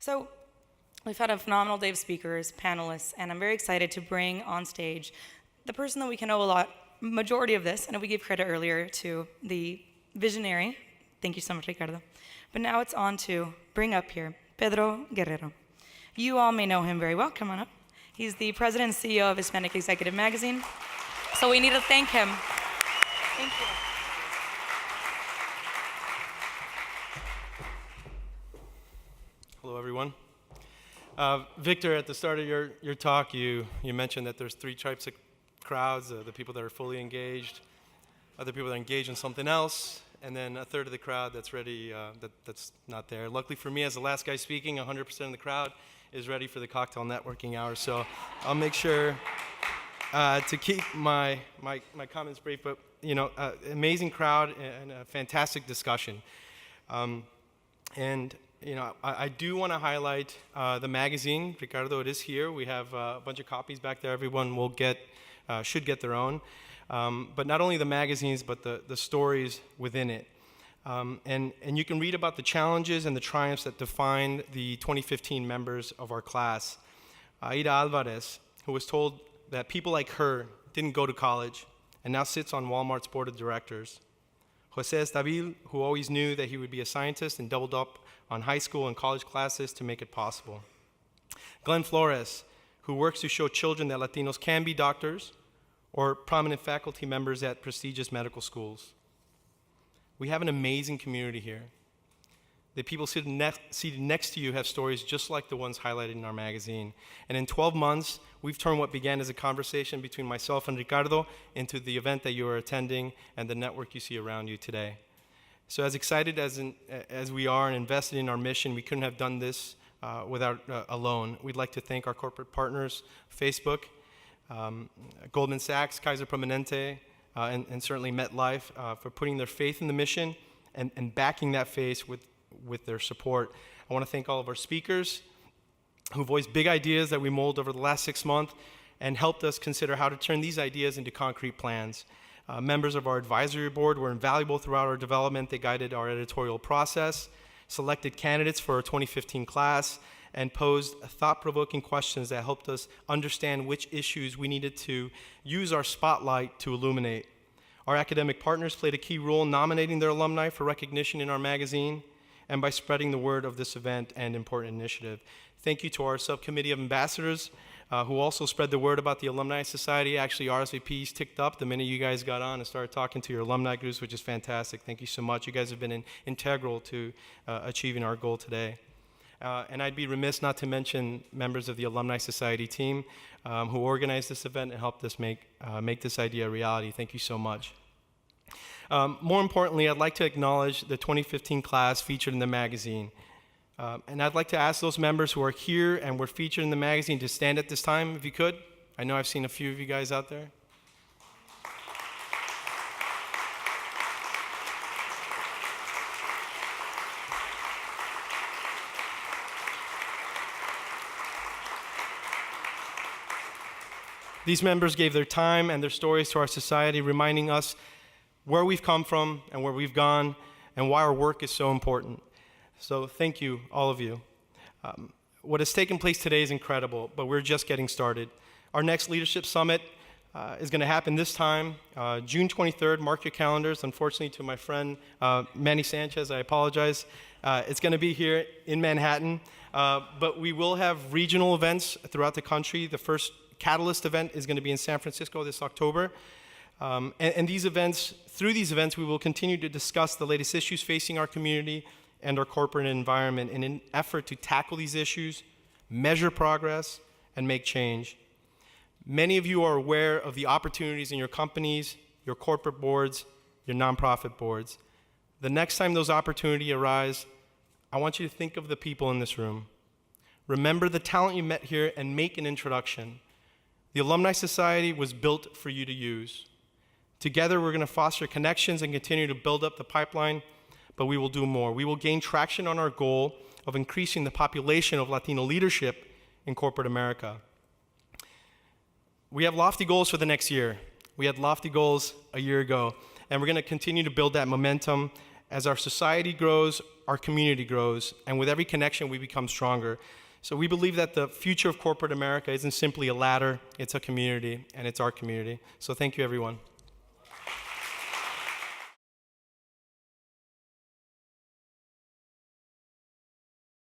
So we've had a phenomenal day of speakers, panelists, and I'm very excited to bring on stage the person that we can know a lot, majority of this, and we gave credit earlier to the visionary. Thank you so much, Ricardo. But now it's on to bring up here Pedro Guerrero. You all may know him very well. Come on up. He's the president and CEO of Hispanic Executive Magazine. So we need to thank him. Thank you. Hello, everyone. Victor, at the start of your talk, you mentioned that there's three types of crowds, the people that are fully engaged, other people that are engaged in something else, and then a third of the crowd that's ready, that's not there. Luckily for me, as the last guy speaking, 100% of the crowd is ready for the cocktail networking hour, so I'll make sure to keep my comments brief, but amazing crowd and a fantastic discussion. I do want to highlight the magazine. Ricardo, it is here. We have a bunch of copies back there. Everyone will should get their own. But not only the magazines, but the stories within it. And you can read about the challenges and the triumphs that define the 2015 members of our class. Aida Alvarez, who was told that people like her didn't go to college and now sits on Walmart's board of directors. Jose Estabil, who always knew that he would be a scientist and doubled up on high school and college classes to make it possible. Glenn Flores, who works to show children that Latinos can be doctors or prominent faculty members at prestigious medical schools. We have an amazing community here. The people seated next to you have stories just like the ones highlighted in our magazine. And in 12 months, we've turned what began as a conversation between myself and Ricardo into the event that you are attending and the network you see around you today. So as excited as we are and invested in our mission, we couldn't have done this alone. We'd like to thank our corporate partners, Facebook, Goldman Sachs, Kaiser Permanente, and certainly MetLife for putting their faith in the mission and backing that faith with their support. I want to thank all of our speakers who voiced big ideas that we molded over the last 6 months and helped us consider how to turn these ideas into concrete plans. Members of our advisory board were invaluable throughout our development. They guided our editorial process, selected candidates for our 2015 class, and posed thought-provoking questions that helped us understand which issues we needed to use our spotlight to illuminate. Our academic partners played a key role in nominating their alumni for recognition in our magazine and by spreading the word of this event and important initiative. Thank you to our subcommittee of ambassadors who also spread the word about the Alumni Society. Actually, RSVPs ticked up the minute you guys got on and started talking to your alumni groups, which is fantastic. Thank you so much. You guys have been integral to achieving our goal today. And I'd be remiss not to mention members of the Alumni Society team who organized this event and helped us make this idea a reality. Thank you so much. More importantly, I'd like to acknowledge the 2015 class featured in the magazine. And I'd like to ask those members who are here and were featured in the magazine to stand at this time, if you could. I know I've seen a few of you guys out there. These members gave their time and their stories to our society, reminding us where we've come from and where we've gone and why our work is so important. So thank you, all of you. What has taken place today is incredible, but we're just getting started. Our next Leadership Summit is going to happen this time, June 23rd. Mark your calendars. Unfortunately, to my friend Manny Sanchez, I apologize. It's going to be here in Manhattan, but we will have regional events throughout the country. The first Catalyst event is going to be in San Francisco this October. And through these events, we will continue to discuss the latest issues facing our community and our corporate environment in an effort to tackle these issues, measure progress, and make change. Many of you are aware of the opportunities in your companies, your corporate boards, your nonprofit boards. The next time those opportunities arise, I want you to think of the people in this room. Remember the talent you met here and make an introduction. The Alumni Society was built for you to use. Together, we're going to foster connections and continue to build up the pipeline, but we will do more. We will gain traction on our goal of increasing the population of Latino leadership in corporate America. We have lofty goals for the next year. We had lofty goals a year ago, and we're going to continue to build that momentum As our society grows, our community grows, and with every connection, we become stronger. So we believe that the future of corporate America isn't simply a ladder, it's a community, and it's our community. So thank you, everyone.